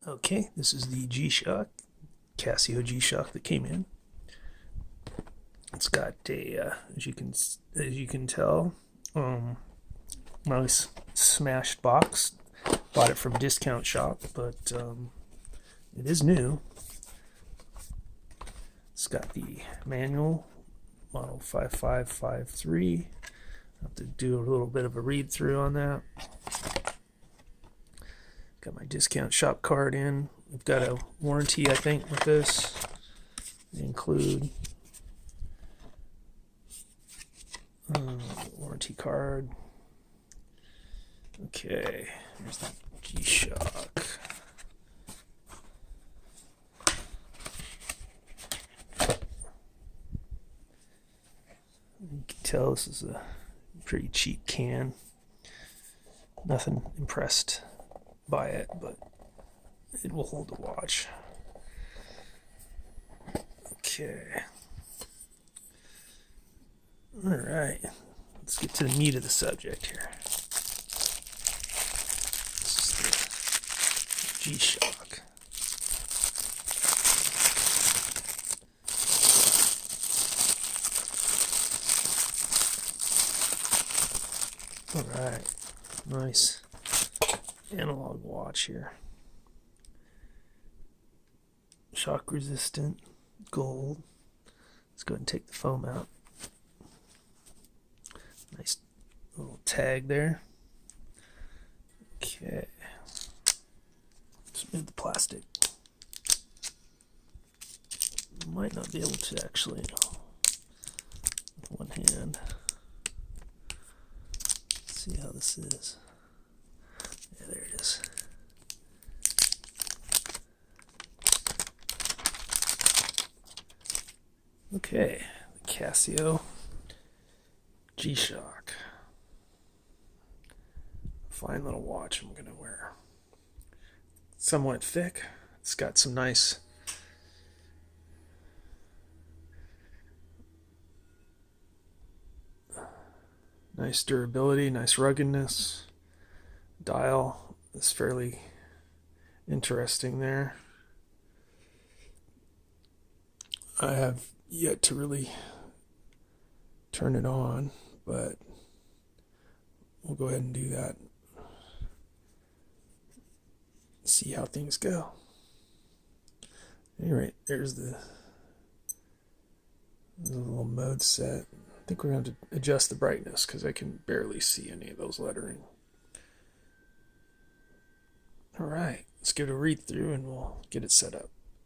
Okay, this is the Gshock, Casio Gshock that came in. It's got a, as you can tell, nice smashed box. Bought it from Discount Shop, but it is new. It's got the manual, model 5553. I have to do a little bit of a read through on that. Got my Discount Shop card in. We've got a warranty, I think, with this. They include warranty card. Okay, here's the Gshock. You can tell this is a pretty cheap can. Nothing impressed by it, but it will hold the watch. Okay. All right. Let's get to the meat of the subject here. This is the Gshock. All right. Nice analog watch here. Shock resistant, gold. Let's go ahead and take the foam out. Nice little tag there. Okay. Let's move the plastic. Might not be able to actually with one hand. Let's see how this is. Yeah, there it is. Okay, the Casio Gshock. Fine little watch I'm going to wear. Somewhat thick. It's got some nice durability, nice ruggedness. Dial is fairly interesting there. I have yet to really turn it on, but we'll go ahead and do that. See how things go. Anyway, there's the little mode set. I think we're going to adjust the brightness because I can barely see any of those lettering. All right, let's give it a read through and we'll get it set up.